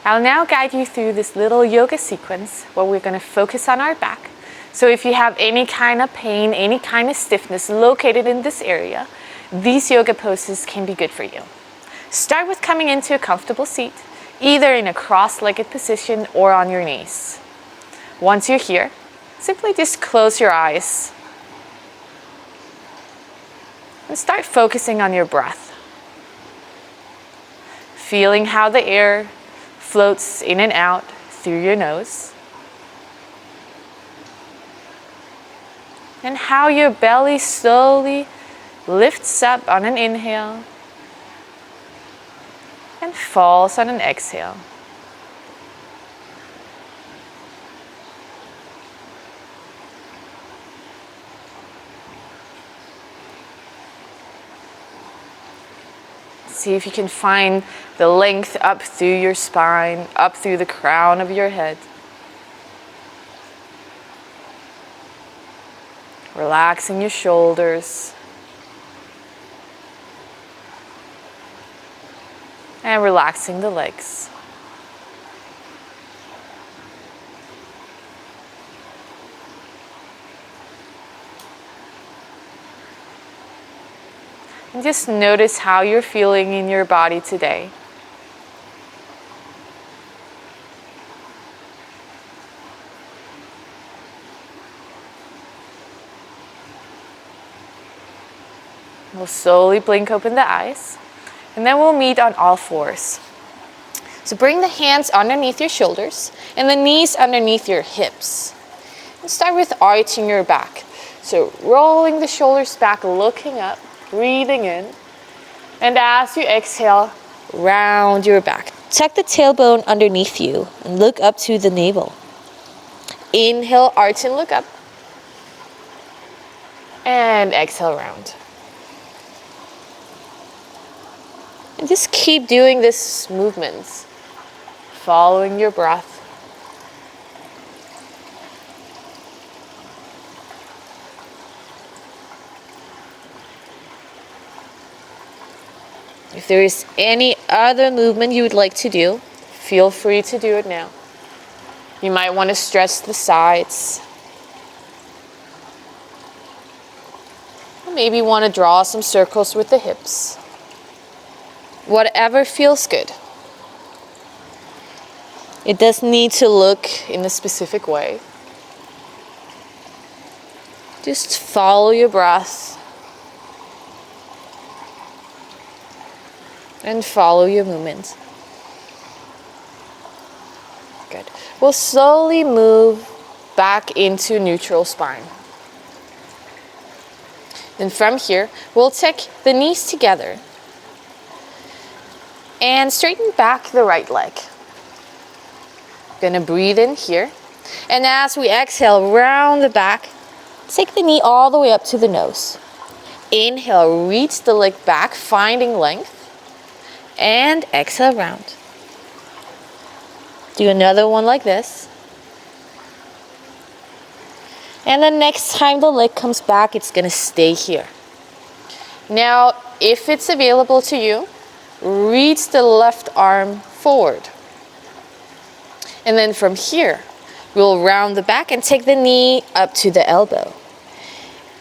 I'll now guide you through this little yoga sequence where we're going to focus on our back. So if you have any kind of pain, any kind of stiffness located in this area, these yoga poses can be good for you. Start with coming into a comfortable seat, either in a cross-legged position or on your knees. Once you're here, simply just close your eyes and start focusing on your breath. Feeling how the air floats in and out through your nose. And how your belly slowly lifts up on an inhale and falls on an exhale. See if you can find the length up through your spine, up through the crown of your head. Relaxing your shoulders. And relaxing the legs. And just notice how you're feeling in your body today. We'll slowly blink open the eyes, and then we'll meet on all fours. So bring the hands underneath your shoulders and the knees underneath your hips. And start with arching your back. So rolling the shoulders back, looking up. Breathing in, and as you exhale, round your back. Tuck the tailbone underneath you and look up to the navel. Inhale, arch and look up. And exhale, round. And just keep doing this movements, following your breath. If there is any other movement you would like to do, feel free to do it now. You might want to stretch the sides. Maybe want to draw some circles with the hips. Whatever feels good. It doesn't need to look in a specific way. Just follow your breath. And follow your movement. Good. We'll slowly move back into neutral spine. And from here, we'll take the knees together and straighten back the right leg. Gonna breathe in here. And as we exhale, round the back, take the knee all the way up to the nose. Inhale, reach the leg back, finding length. And exhale, round. Do another one like this. And the next time the leg comes back, it's going to stay here. Now, if it's available to you, reach the left arm forward. And then from here, we'll round the back and take the knee up to the elbow.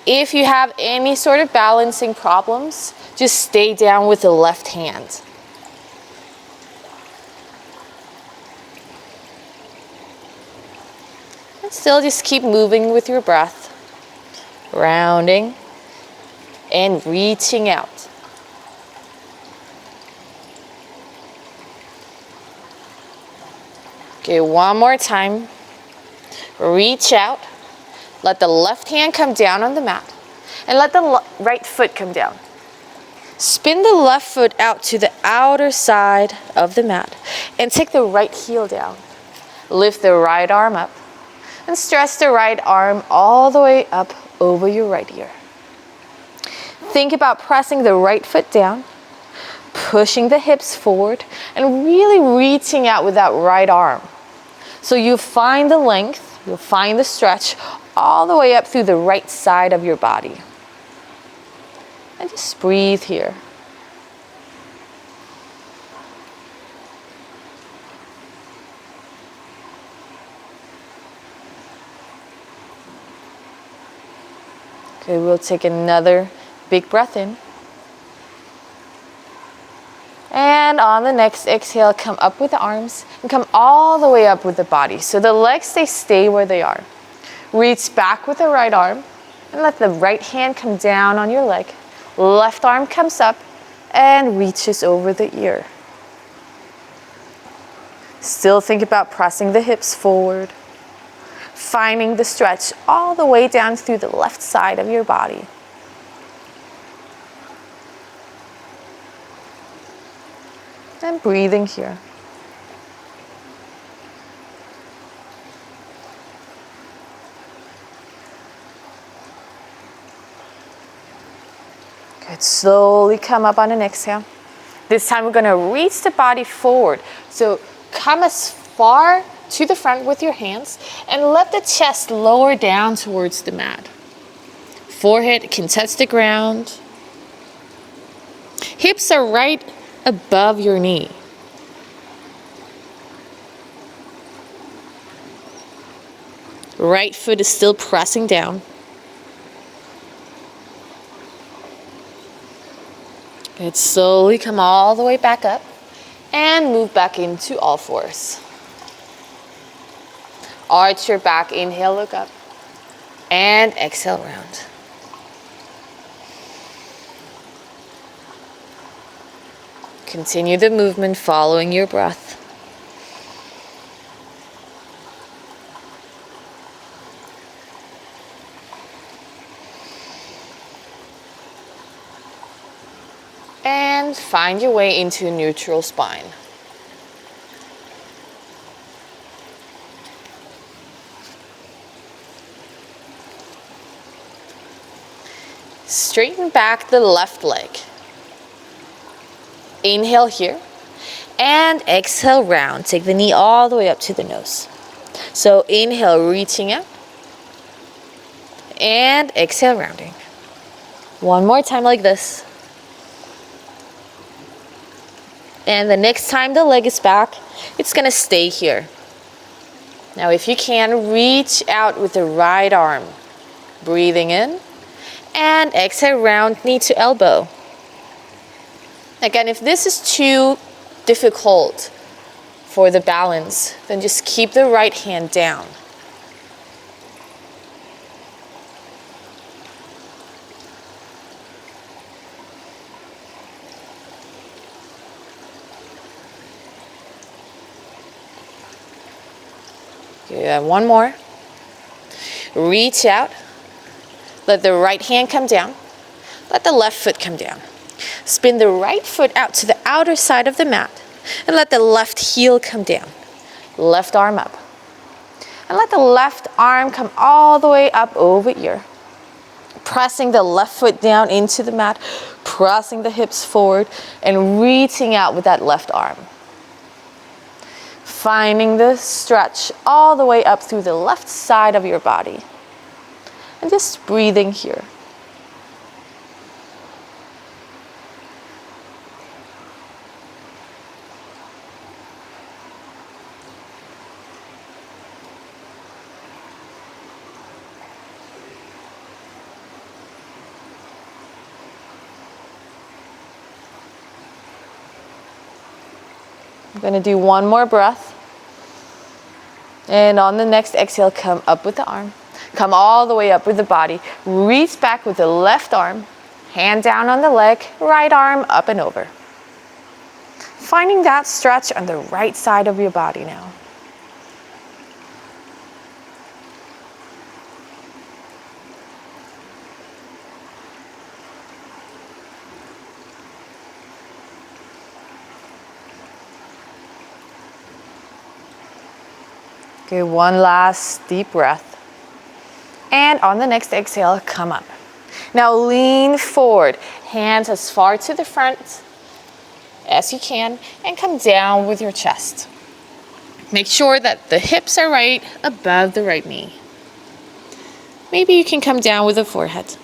If you have any sort of balancing problems, just stay down with the left hand. Still just keep moving with your breath, rounding and reaching out. Okay, one more time. Reach out. Let the left hand come down on the mat and let the right foot come down. Spin the left foot out to the outer side of the mat and take the right heel down. Lift the right arm up. And stretch the right arm all the way up over your right ear. Think about pressing the right foot down, pushing the hips forward, and really reaching out with that right arm. So you find the length, you'll find the stretch all the way up through the right side of your body. And just breathe here. Okay, we'll take another big breath in. And on the next exhale, come up with the arms and come all the way up with the body. So the legs, they stay where they are. Reach back with the right arm and let the right hand come down on your leg. Left arm comes up and reaches over the ear. Still think about pressing the hips forward, finding the stretch all the way down through the left side of your body. And breathing here. Good. Slowly come up on an exhale. This time we're going to reach the body forward. So come as far to the front with your hands and let the chest lower down towards the mat. Forehead can touch the ground. Hips are right above your knee. Right foot is still pressing down. Good. Slowly come all the way back up and move back into all fours. Arch your back, inhale, look up, and exhale, round. Continue the movement following your breath. And find your way into neutral spine. Straighten back the left leg. Inhale here and exhale, round. Take the knee all the way up to the nose. So inhale, reaching out, and exhale, rounding. One more time like this. And the next time the leg is back, it's going to stay here. Now if you can, reach out with the right arm. Breathing in and exhale, round knee to elbow. Again, if this is too difficult for the balance, then just keep the right hand down. Good. One more. Reach out. Let the right hand come down. Let the left foot come down. Spin the right foot out to the outer side of the mat and let the left heel come down. Left arm up. And let the left arm come all the way up over ear. Pressing the left foot down into the mat, pressing the hips forward and reaching out with that left arm. Finding the stretch all the way up through the left side of your body. And just breathing here. I'm going to do one more breath. And on the next exhale, come up with the arm. Come all the way up with the body. Reach back with the left arm. Hand down on the leg. Right arm up and over. Finding that stretch on the right side of your body now. Okay, one last deep breath. And on the next exhale, come up. Now lean forward, hands as far to the front as you can, and come down with your chest. Make sure that the hips are right above the right knee. Maybe you can come down with the forehead.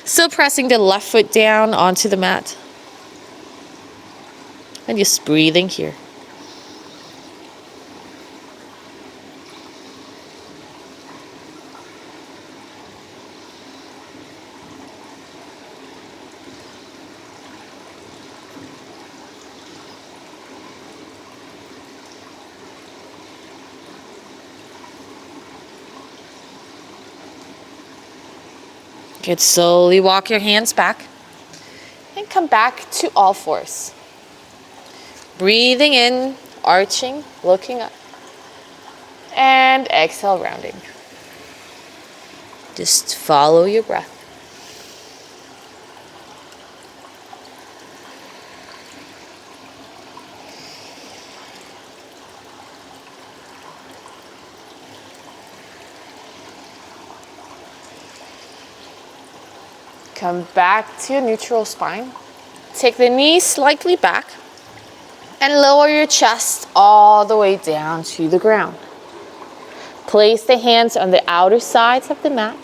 Still pressing the left foot down onto the mat. And just breathing here. Good. Slowly walk your hands back and come back to all fours. Breathing in, arching, looking up. And exhale, rounding. Just follow your breath. Come back to your neutral spine. Take the knees slightly back and lower your chest all the way down to the ground. Place the hands on the outer sides of the mat.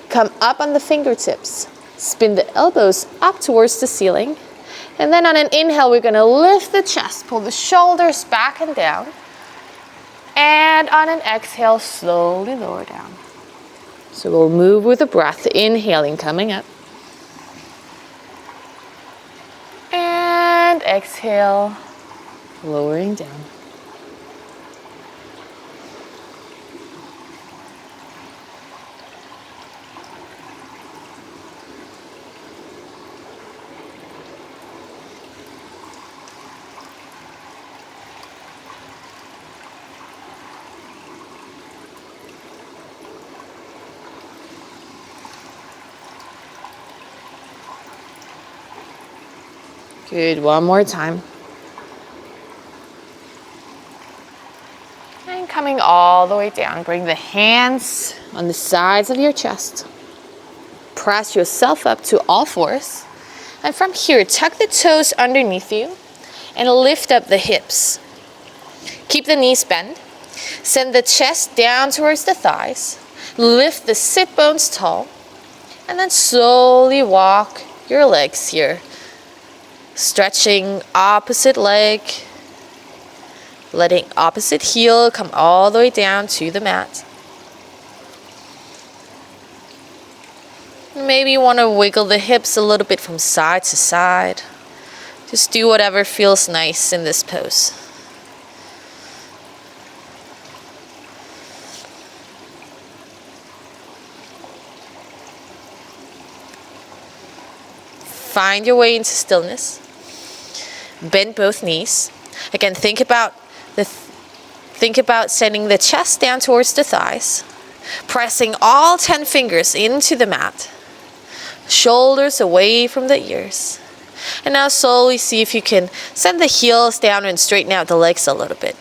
Come up on the fingertips. Spin the elbows up towards the ceiling. And then on an inhale, we're going to lift the chest, pull the shoulders back and down. And on an exhale, slowly lower down. So we'll move with the breath, inhaling, coming up. And exhale, lowering down. Good, one more time. And coming all the way down, bring the hands on the sides of your chest. Press yourself up to all fours. And from here, tuck the toes underneath you and lift up the hips. Keep the knees bent. Send the chest down towards the thighs. Lift the sit bones tall. And then slowly walk your legs here. Stretching opposite leg, letting opposite heel come all the way down to the mat. Maybe you want to wiggle the hips a little bit from side to side. Just do whatever feels nice in this pose. Find your way into stillness. Bend both knees. Again, think about sending the chest down towards the thighs. Pressing all 10 fingers into the mat. Shoulders away from the ears. And now slowly see if you can send the heels down and straighten out the legs a little bit.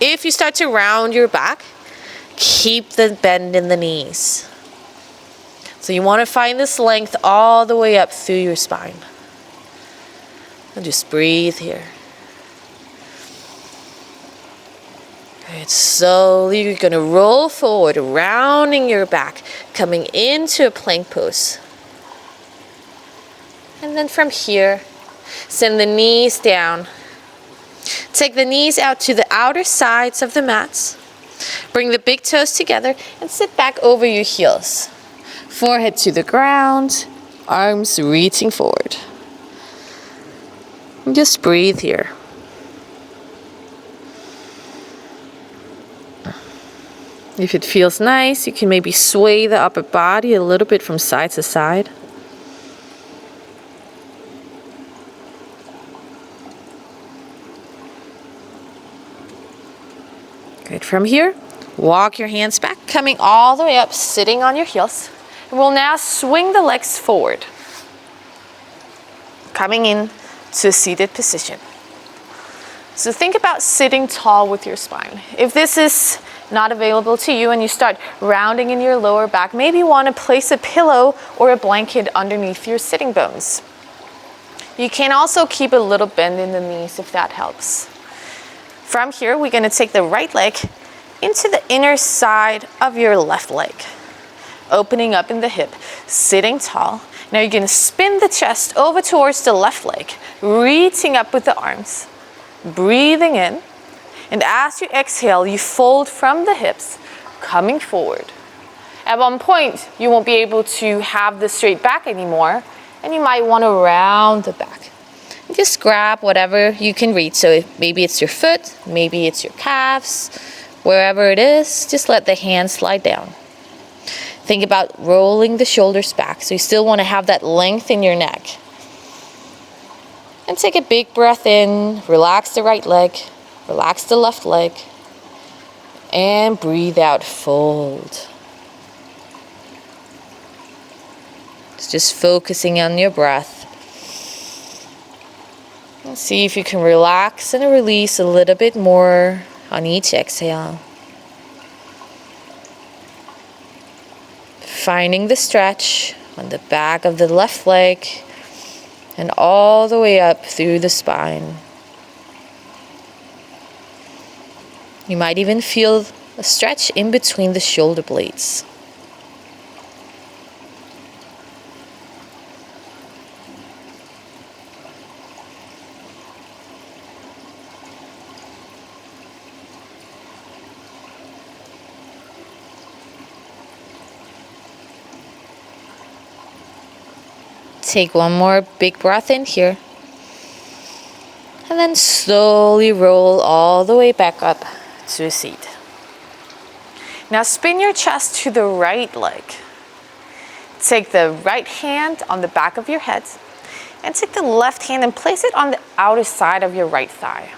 If you start to round your back, keep the bend in the knees. So you want to find this length all the way up through your spine. And just breathe here. Good. Slowly you're going to roll forward, rounding your back, coming into a plank pose. And then from here, send the knees down. Take the knees out to the outer sides of the mats. Bring the big toes together and sit back over your heels. Forehead to the ground, arms reaching forward. And just breathe here. If it feels nice, you can maybe sway the upper body a little bit from side to side. Good. From here, walk your hands back, coming all the way up, sitting on your heels. And we'll now swing the legs forward, coming in to a seated position. So think about sitting tall with your spine. If this is not available to you and you start rounding in your lower back, maybe you want to place a pillow or a blanket underneath your sitting bones. You can also keep a little bend in the knees if that helps. From here, we're going to take the right leg into the inner side of your left leg, opening up in the hip, sitting tall. Now you're going to spin the chest over towards the left leg, reaching up with the arms, breathing in. And as you exhale, you fold from the hips, coming forward. At one point, you won't be able to have the straight back anymore, and you might want to round the back. And just grab whatever you can reach. So maybe it's your foot, maybe it's your calves, wherever it is, just let the hands slide down. Think about rolling the shoulders back. So you still want to have that length in your neck. And take a big breath in, relax the right leg, relax the left leg, and breathe out, fold. It's just focusing on your breath. And see if you can relax and release a little bit more on each exhale. Finding the stretch on the back of the left leg and all the way up through the spine. You might even feel a stretch in between the shoulder blades. Take one more big breath in here. And then slowly roll all the way back up to a seat. Now spin your chest to the right leg. Take the right hand on the back of your head and take the left hand and place it on the outer side of your right thigh.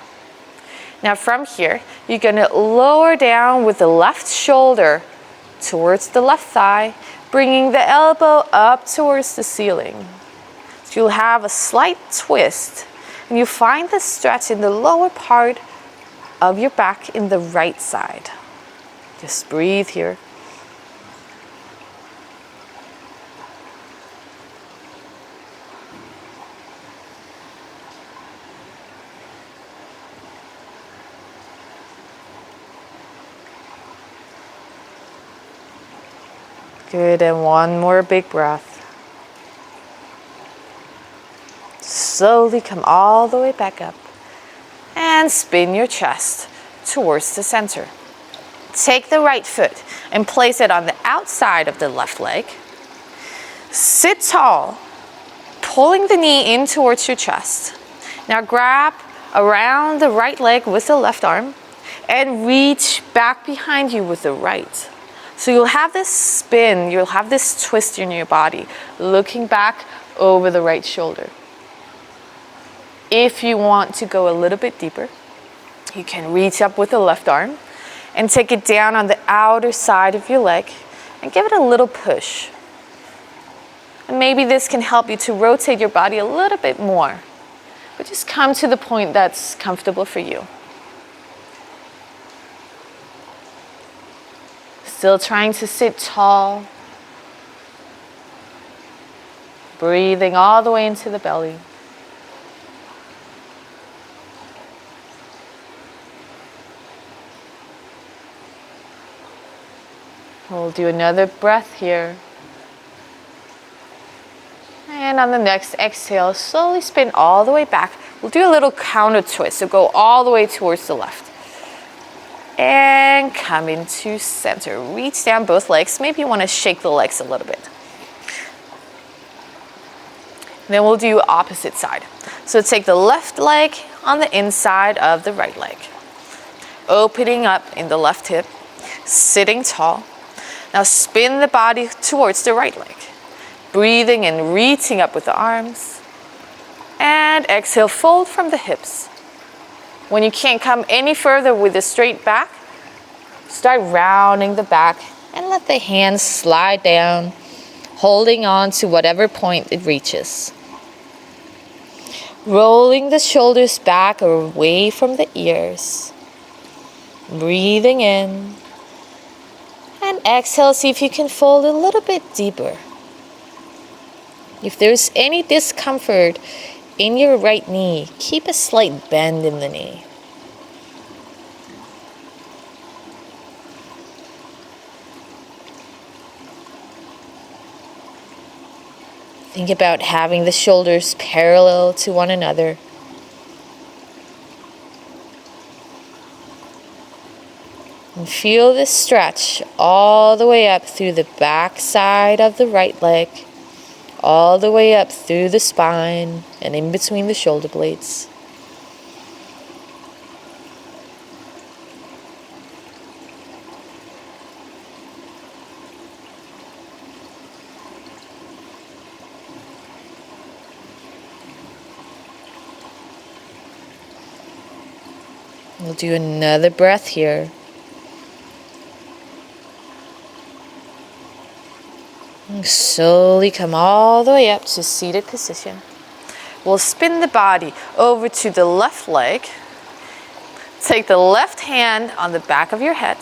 Now from here, you're going to lower down with the left shoulder towards the left thigh, bringing the elbow up towards the ceiling. So you'll have a slight twist, and you find the stretch in the lower part of your back in the right side. Just breathe here. Good, and one more big breath. Slowly come all the way back up and spin your chest towards the center. Take the right foot and place it on the outside of the left leg. Sit tall, pulling the knee in towards your chest. Now grab around the right leg with the left arm and reach back behind you with the right. So you'll have this spin, you'll have this twist in your body, looking back over the right shoulder. If you want to go a little bit deeper, you can reach up with the left arm and take it down on the outer side of your leg and give it a little push. And maybe this can help you to rotate your body a little bit more, but just come to the point that's comfortable for you. Still trying to sit tall, breathing all the way into the belly. We'll do another breath here. And on the next exhale, slowly spin all the way back. We'll do a little counter twist, so go all the way towards the left. And come into center. Reach down both legs. Maybe you want to shake the legs a little bit. Then we'll do opposite side. So take the left leg on the inside of the right leg. Opening up in the left hip, sitting tall. Now spin the body towards the right leg. Breathing and reaching up with the arms. And exhale, fold from the hips. When you can't come any further with a straight back, start rounding the back and let the hands slide down, holding on to whatever point it reaches. Rolling the shoulders back or away from the ears. Breathing in. And exhale, see if you can fold a little bit deeper. If there's any discomfort in your right knee, keep a slight bend in the knee. Think about having the shoulders parallel to one another. And feel this stretch all the way up through the back side of the right leg, all the way up through the spine and in between the shoulder blades. We'll do another breath here. And slowly come all the way up to seated position. We'll spin the body over to the left leg. Take the left hand on the back of your head.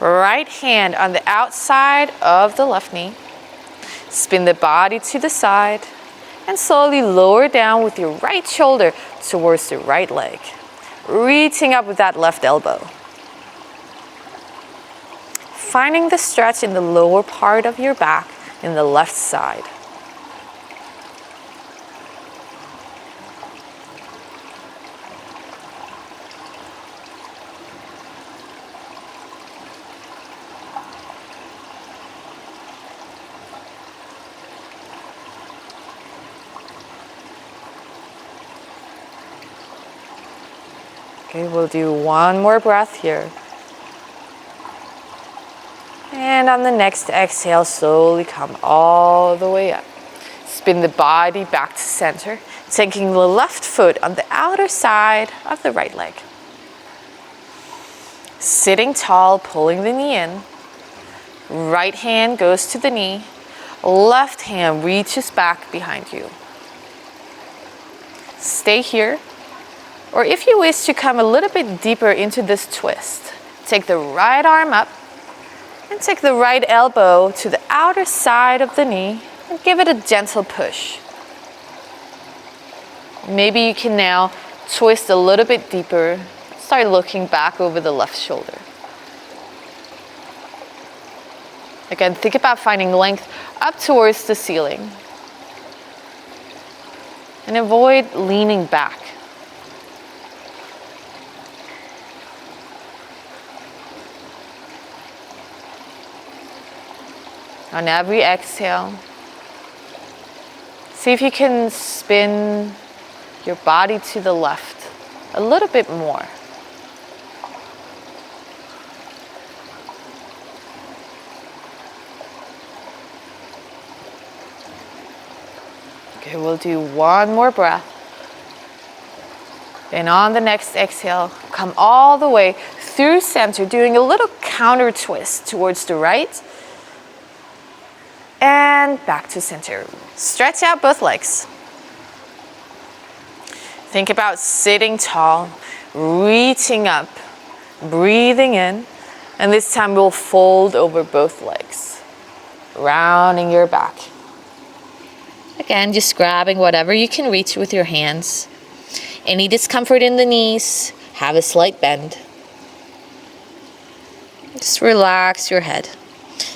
Right hand on the outside of the left knee. Spin the body to the side and slowly lower down with your right shoulder towards the right leg. Reaching up with that left elbow. Finding the stretch in the lower part of your back in the left side. Okay, we'll do one more breath here. And on the next exhale, slowly come all the way up. Spin the body back to center, taking the left foot on the outer side of the right leg. Sitting tall, pulling the knee in. Right hand goes to the knee. Left hand reaches back behind you. Stay here. Or if you wish to come a little bit deeper into this twist, take the right arm up and take the right elbow to the outer side of the knee and give it a gentle push. Maybe you can now twist a little bit deeper. Start looking back over the left shoulder. Again, think about finding length up towards the ceiling. And avoid leaning back. On every exhale, see if you can spin your body to the left a little bit more. Okay, we'll do one more breath. And on the next exhale, come all the way through center, doing a little counter twist towards the right. And back to center. Stretch out both legs. Think about sitting tall, reaching up, breathing in. And this time we'll fold over both legs, rounding your back. Again, just grabbing whatever you can reach with your hands. Any discomfort in the knees, have a slight bend. Just relax your head.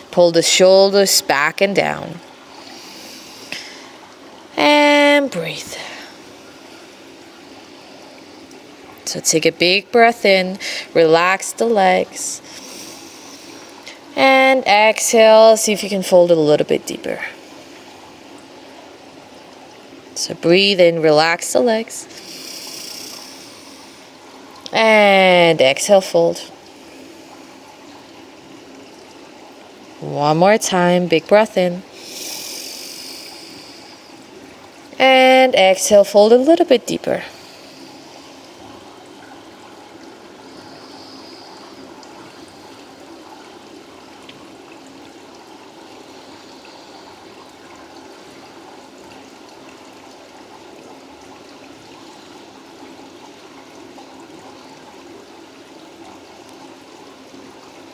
Pull the shoulders back and down. And breathe. So take a big breath in, relax the legs. And exhale, see if you can fold it a little bit deeper. So breathe in, relax the legs. And exhale, fold. One more time, big breath in. And exhale, fold a little bit deeper.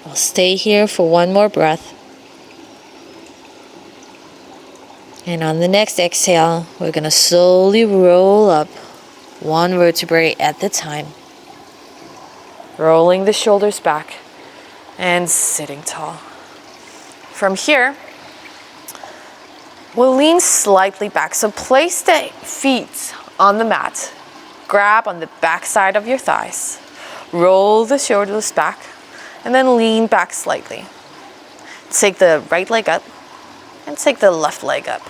I'll stay here for one more breath. And on the next exhale, we're going to slowly roll up one vertebrae at a time. Rolling the shoulders back and sitting tall. From here, we'll lean slightly back. So place the feet on the mat. Grab on the back side of your thighs. Roll the shoulders back and then lean back slightly. Take the right leg up and take the left leg up.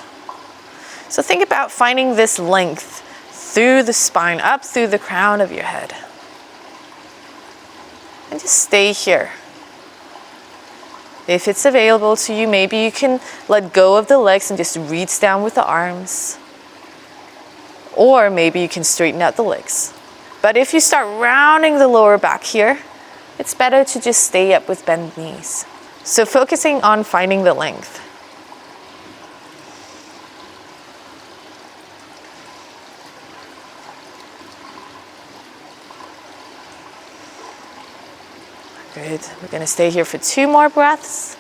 So think about finding this length through the spine, up through the crown of your head. And just stay here. If it's available to you, maybe you can let go of the legs and just reach down with the arms. Or maybe you can straighten out the legs. But if you start rounding the lower back here, it's better to just stay up with bent knees. So focusing on finding the length. Good. We're going to stay here for 2 more breaths.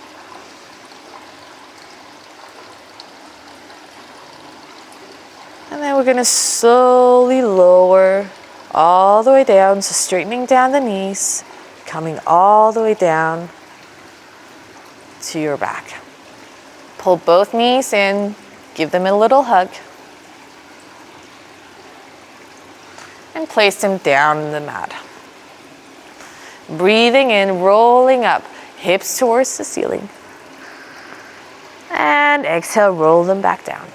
And then we're going to slowly lower all the way down, so straightening down the knees, coming all the way down to your back. Pull both knees in, give them a little hug, and place them down in the mat. Breathing in, rolling up, hips towards the ceiling. And exhale, roll them back down.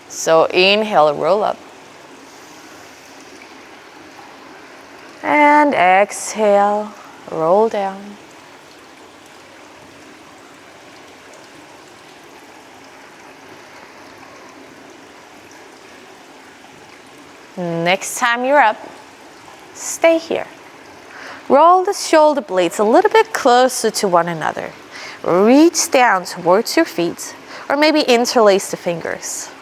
So inhale, roll up. And exhale, roll down. Next time you're up, stay here. Roll the shoulder blades a little bit closer to one another. Reach down towards your feet, or maybe interlace the fingers.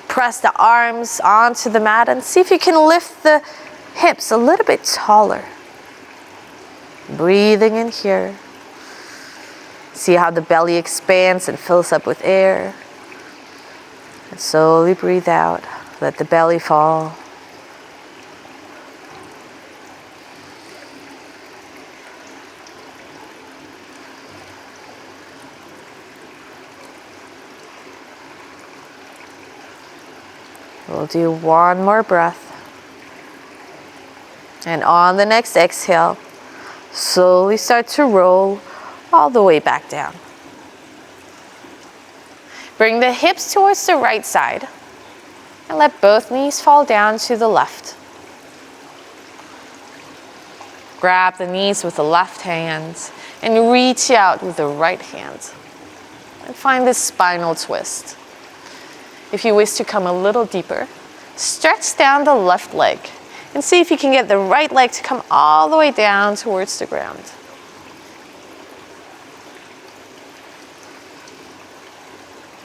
Press the arms onto the mat and see if you can lift the hips a little bit taller. Breathing in here. See how the belly expands and fills up with air. And slowly breathe out. Let the belly fall. We'll do 1 more breath. And on the next exhale, slowly start to roll all the way back down. Bring the hips towards the right side and let both knees fall down to the left. Grab the knees with the left hand and reach out with the right hand. And find this spinal twist. If you wish to come a little deeper, stretch down the left leg and see if you can get the right leg to come all the way down towards the ground.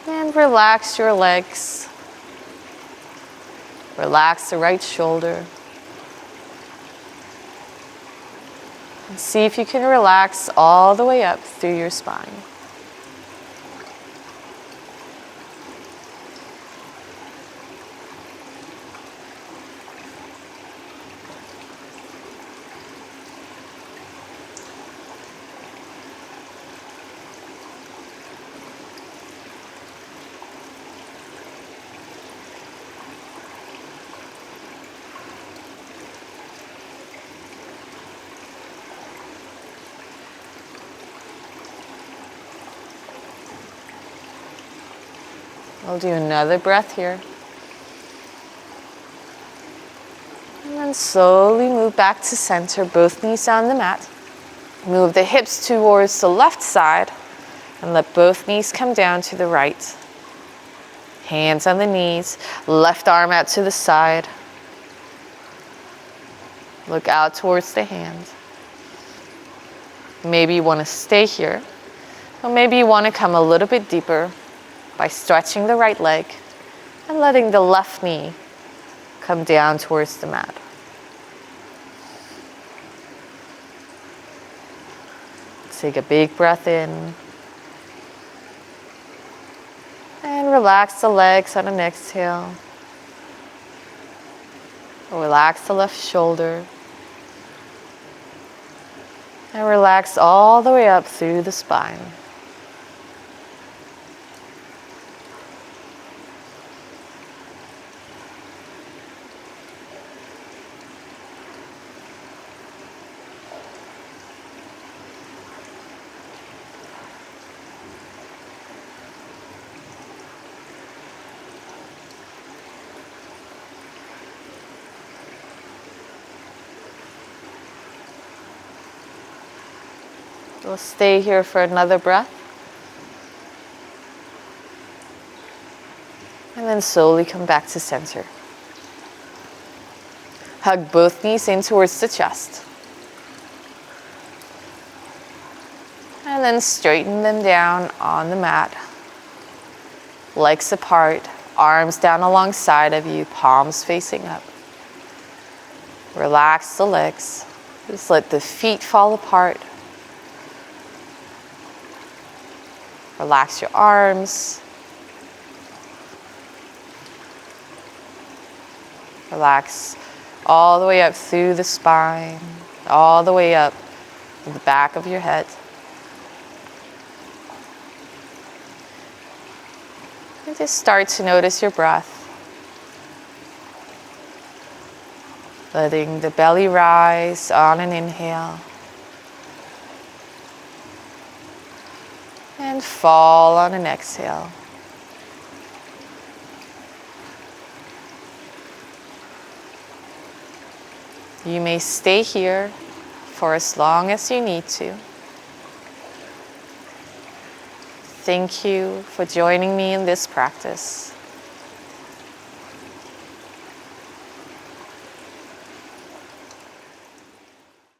And relax your legs. Relax the right shoulder. And see if you can relax all the way up through your spine. We'll do another breath here. And then slowly move back to center, both knees on the mat. Move the hips towards the left side and let both knees come down to the right. Hands on the knees, left arm out to the side. Look out towards the hand. Maybe you want to stay here, or maybe you want to come a little bit deeper by stretching the right leg and letting the left knee come down towards the mat. Take a big breath in. And relax the legs on an exhale. Relax the left shoulder. And relax all the way up through the spine. We'll stay here for another breath. And then slowly come back to center. Hug both knees in towards the chest. And then straighten them down on the mat. Legs apart, arms down alongside of you, palms facing up. Relax the legs. Just let the feet fall apart. Relax your arms. Relax all the way up through the spine, all the way up to the back of your head. And just start to notice your breath. Letting the belly rise on an inhale. And fall on an exhale. You may stay here for as long as you need to. Thank you for joining me in this practice.